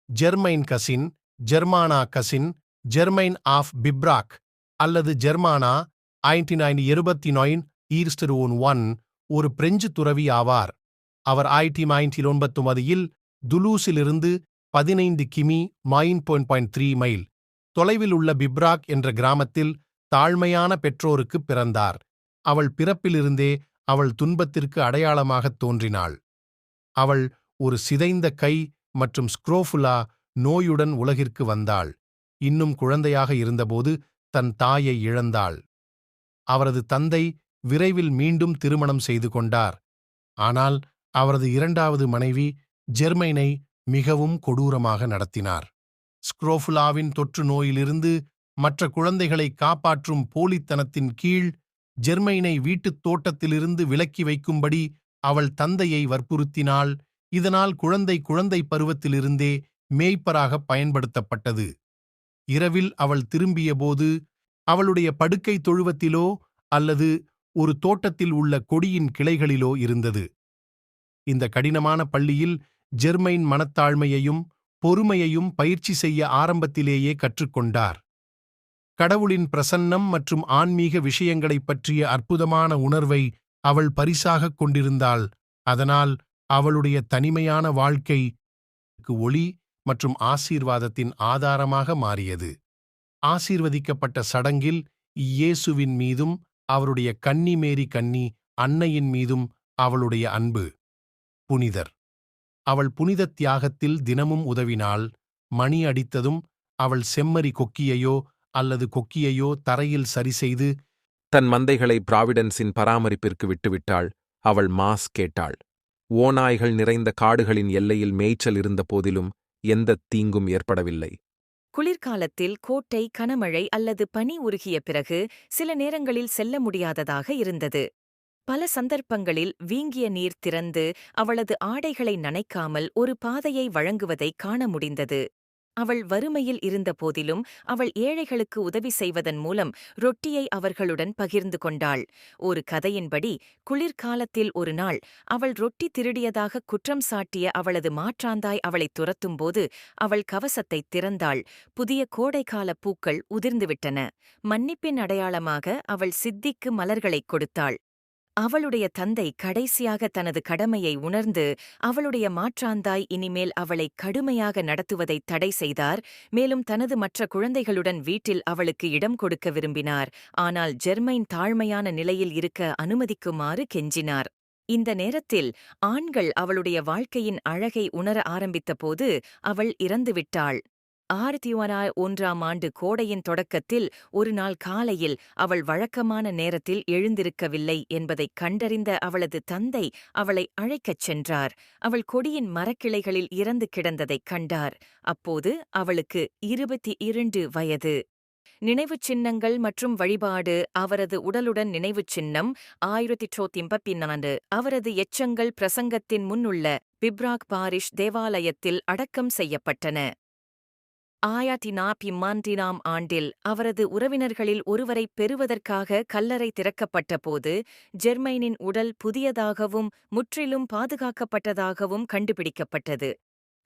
Germain Cousin, Germana Cousin, Germaine of Pibrac அல்லது Germana 1929 ஒரு French துறவி ஆவார். அவர் 1999 துலூஸிலிருந்து 15 கிமி 9.3 மைல் தொலைவில் உள்ள பிப்ராக் என்ற கிராமத்தில் தாழ்மையான பெற்றோருக்குப் பிறந்தார். அவள் பிறப்பிலிருந்தே அவள் துன்பத்திற்கு அடையாளமாகத் தோன்றினாள். அவள் ஒரு சிதைந்த கை மற்றும் ஸ்க்ரோஃபுலா நோயுடன் உலகிற்கு வந்தாள். இன்னும் குழந்தையாக இருந்தபோது தன் தாயை இழந்தாள். அவரது தந்தை விரைவில் மீண்டும் திருமணம் செய்து கொண்டார். ஆனால் அவரது இரண்டாவது மனைவி ஜெர்மைனை மிகவும் கொடூரமாக நடத்தினார். ஸ்க்ரோஃபுலாவின் தொற்று நோயிலிருந்து மற்ற குழந்தைகளை காப்பாற்றும் போலித்தனத்தின் கீழ் ஜெர்மைனை வீட்டுத் தோட்டத்திலிருந்து விலக்கி வைக்கும்படி அவள் தந்தையை வற்புறுத்தினாள். இதனால் குழந்தை பருவத்திலிருந்தே மேய்ப்பராகப் பயன்படுத்தப்பட்டது. இரவில் அவள் திரும்பியபோது அவளுடைய படுக்கை தொழுவத்திலோ அல்லது ஒரு தோட்டத்தில் உள்ள கொடியின் கிளைகளிலோ இருந்தது. இந்த கடினமான பள்ளியில் ஜெர்மைன் மனத்தாழ்மையையும் பொறுமையையும் பயிற்சி செய்ய ஆரம்பத்திலேயே கற்றுக்கொண்டார். கடவுளின் பிரசன்னம் மற்றும் ஆன்மீக விஷயங்களைப் பற்றிய அற்புதமான உணர்வை அவள் பரிசாகக் கொண்டிருந்தாள். அதனால் அவளுடைய தனிமையான வாழ்க்கை ஒளி மற்றும் ஆசீர்வாதத்தின் ஆதாரமாக மாறியது. ஆசீர்வதிக்கப்பட்ட சடங்கில் இயேசுவின் மீதும் அவருடைய கன்னி மேரி கன்னி அன்னையின் மீதும் அவளுடைய அன்பு. புனிதர். அவள் புனித தியாகத்தில் தினமும் உதவினாள். மணி அடித்ததும் அவள் செம்மறி கொக்கியையோ அல்லது கொக்கியையோ தரையில் சரிசெய்து தன் மந்தைகளை பிராவிடன்ஸின் பராமரிப்பிற்கு விட்டுவிட்டாள். அவள் மாஸ் கேட்டாள். ஓநாய்கள் நிறைந்த காடுகளின் எல்லையில் மேய்ச்சல் இருந்த போதிலும் எந்தத் தீங்கும் ஏற்படவில்லை. குளிர்காலத்தில் கோட்டை கனமழை அல்லது பனி உருகிய பிறகு சில நேரங்களில் செல்ல முடியாததாக இருந்தது. பல சந்தர்ப்பங்களில் வீங்கிய நீர் திறந்து அவளது ஆடைகளை நனைக்காமல் ஒரு பாதையை வழங்குவதைக் காண முடிந்தது. அவள் வறுமையில் இருந்தபோதிலும் அவள் ஏழைகளுக்கு உதவி செய்வதன் மூலம் ரொட்டியை அவர்களுடன் பகிர்ந்து கொண்டாள். ஒரு கதையின்படி குளிர்காலத்தில் ஒரு நாள் அவள் ரொட்டி திருடியதாக குற்றம் சாட்டிய அவளது மாற்றாந்தாய் அவளைத் துரத்தும்போது அவள் கவசத்தைத் திறந்தாள். புதிய கோடைக்கால பூக்கள் உதிர்ந்துவிட்டன. மன்னிப்பின் அடையாளமாக அவள் சித்திக்கு மலர்களைக் கொடுத்தாள். அவளுடைய தந்தை கடைசியாக தனது கடமையை உணர்ந்து அவளுடைய மாற்றாந்தாய் இனிமேல் அவளை கடுமையாக நடத்துவதைத் தடை செய்தார். மேலும் தனது மற்ற குழந்தைகளுடன் வீட்டில் அவளுக்கு இடம் கொடுக்க விரும்பினார். ஆனால் ஜெர்மைன் தாழ்மையான நிலையில் இருக்க அனுமதிக்குமாறு கெஞ்சினார். இந்த நேரத்தில் ஆண்கள் அவளுடைய வாழ்க்கையின் அழகை உணர ஆரம்பித்தபோது அவள் இறந்துவிட்டாள். 1901 கோடையின் தொடக்கத்தில் ஒரு நாள் காலையில் அவள் வழக்கமான நேரத்தில் எழுந்திருக்கவில்லை என்பதைக் கண்டறிந்த அவளது தந்தை அவளை அழைக்கச் சென்றார். அவள் கொடியின் மரக்கிளைகளில் இறந்து கிடந்ததைக் கண்டார். அப்போது அவளுக்கு 22 வயது. நினைவுச் சின்னங்கள் மற்றும் வழிபாடு. அவரது உடலுடன் நினைவுச் சின்னம் 1934 அவரது எச்சங்கள் பிரசங்கத்தின் முன்னுள்ள பிப்ராக் பாரிஷ் தேவாலயத்தில் அடக்கம் செய்யப்பட்டன. 1940 அவரது உறவினர்களில் ஒருவரைப் பெறுவதற்காக கல்லறை திறக்கப்பட்டபோது ஜெர்மைனின் உடல் புதியதாகவும் முற்றிலும் பாதுகாக்கப்பட்டதாகவும் கண்டுபிடிக்கப்பட்டது.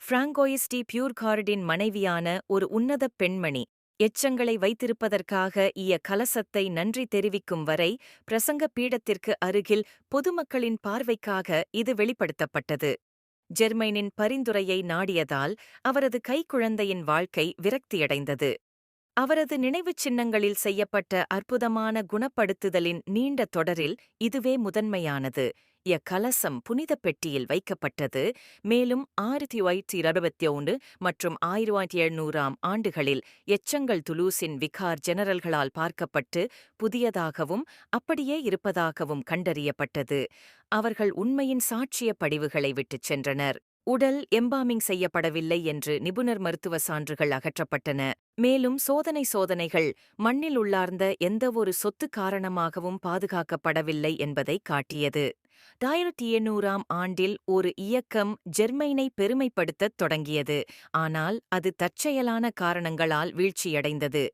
பிராங்கோயிஸ் டி பியூர்கார்டின் மனைவியான ஒரு உன்னதப் பெண்மணி எச்சங்களை வைத்திருப்பதற்காக கலசத்தை நன்றி தெரிவிக்கும் வரை பிரசங்க பீடத்திற்கு அருகில் பொதுமக்களின் பார்வைக்காக இது வெளிப்படுத்தப்பட்டது. ஜெர்மைனின் பரிந்துரையை நாடியதால் அவரது கைக்குழந்தையின் வாழ்க்கை விரக்தியடைந்தது. அவரது நினைவுச் சின்னங்களில் செய்யப்பட்ட அற்புதமான குணப்படுத்துதலின் நீண்ட தொடரில் இதுவே முதன்மையானது. கலசம் புனிதப் பெட்டியில் வைக்கப்பட்டது. மேலும் 1921 மற்றும் 1700 ஆண்டுகளில் எச்சங்கள் துலூஸின் விகார் ஜெனரல்களால் பார்க்கப்பட்டு புதியதாகவும் அப்படியே இருப்பதாகவும் கண்டறியப்பட்டது. அவர்கள் உண்மையின் சாட்சிய படிவுகளை விட்டுச் சென்றனர். உடல் எம்பாமிங் செய்யப்படவில்லை என்று நிபுணர் மருத்துவ சான்றுகள் அகற்றப்பட்டன. மேலும் சோதனைகள் மண்ணில் உள்ளார்ந்த எந்தவொரு சொத்து காரணமாகவும் பாதுகாக்கப்படவில்லை என்பதை காட்டியது. 1800 ஒரு இயக்கம் ஜெர்மைனை பெருமைப்படுத்தத் தொடங்கியது. ஆனால் அது தற்செயலான காரணங்களால் வீழ்ச்சியடைந்தது.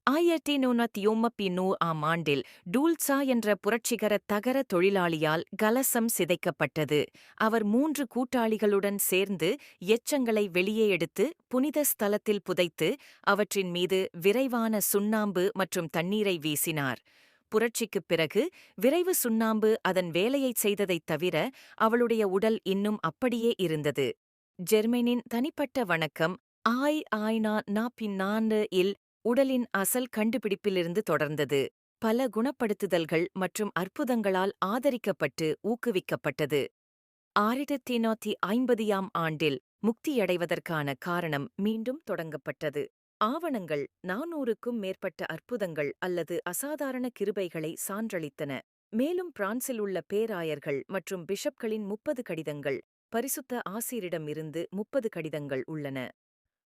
1994ஆம் ஆண்டில் டூல்சா என்ற புரட்சிகர தகர தொழிலாளியால் கலசம் சிதைக்கப்பட்டது. அவர் 3 கூட்டாளிகளுடன் சேர்ந்து எச்சங்களை வெளியே எடுத்து புனித ஸ்தலத்தில் புதைத்து அவற்றின் மீது விரைவான சுண்ணாம்பு மற்றும் தண்ணீரை வீசினார். புரட்சிக்குப் பிறகு விரைவு சுண்ணாம்பு அதன் வேலையைச் செய்ததைத் தவிர அவளுடைய உடல் இன்னும் அப்படியே இருந்தது. ஜெர்மைனின் தனிப்பட்ட வணக்கம் இல் உடலின் அசல் கண்டுபிடிப்பிலிருந்து தொடர்ந்தது. பல குணப்படுத்துதல்கள் மற்றும் அற்புதங்களால் ஆதரிக்கப்பட்டு ஊக்குவிக்கப்பட்டது. 1950ஆம் ஆண்டில் முக்தியடைவதற்கான காரணம் மீண்டும் தொடங்கப்பட்டது. ஆவணங்கள் 400க்கும் மேற்பட்ட அற்புதங்கள் அல்லது அசாதாரண கிருபைகளை சான்றளித்தன. மேலும் பிரான்சில் உள்ள பேராயர்கள் மற்றும் பிஷப்களின் 30 கடிதங்கள், பரிசுத்த ஆசீரிடமிருந்து 30 கடிதங்கள் உள்ளன.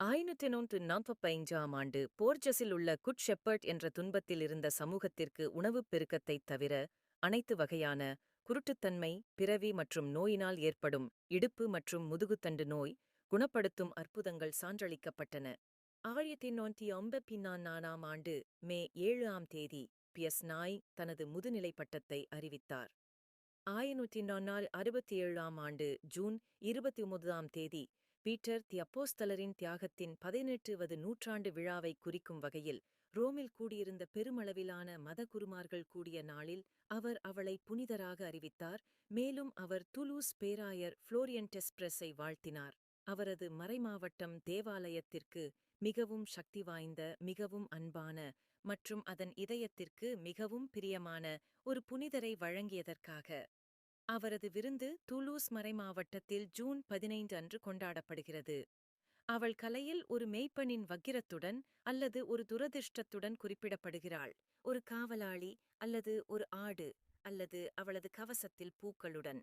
1945ஆம் ஆண்டு போர்ஜஸில் உள்ள குட் ஷெப்பர்ட் என்ற துன்பத்தில் இருந்த சமூகத்திற்கு உணவுப் பெருக்கத்தைத் தவிர அனைத்து வகையான குருட்டுத்தன்மை, பிறவி மற்றும் நோயினால் ஏற்படும் இடுப்பு மற்றும் முதுகுத்தண்டு நோய் குணப்படுத்தும் அற்புதங்கள் சான்றளிக்கப்பட்டன. 1954ஆம் ஆண்டு மே 7ஆம் தேதி பியஸ் நாய் தனது முதுநிலை பட்டத்தை அறிவித்தார். 1967ஆம் ஆண்டு ஜூன் 29ஆம் தேதி பீட்டர் தி அப்போஸ்தலரின் தியாகத்தின் 18வது நூற்றாண்டு விழாவை குறிக்கும் வகையில் ரோமில் கூடியிருந்த பெருமளவிலான மதகுருமார்கள் கூடிய நாளில் அவர் அவளை புனிதராக அறிவித்தார். மேலும் அவர் துலூஸ் பேராயர் ஃப்ளோரியன் டெஸ்பிரஸை வாழ்த்தினார். அவரது மறைமாவட்டம் தேவாலயத்திற்கு மிகவும் சக்தி வாய்ந்த, மிகவும் அன்பான மற்றும் அதன் இதயத்திற்கு மிகவும் பிரியமான ஒரு புனிதரை வழங்கியதற்காக. அவரது விருந்து துலூஸ் மறைமாவட்டத்தில் ஜூன் 15 அன்று கொண்டாடப்படுகிறது. அவள் கலையில் ஒரு மேய்ப்பனின் வக்கிரத்துடன் அல்லது ஒரு துரதிர்ஷ்டத்துடன் குறிப்பிடப்படுகிறாள், ஒரு காவலாளி அல்லது ஒரு ஆடு அல்லது அவளது கவசத்தில் பூக்களுடன்.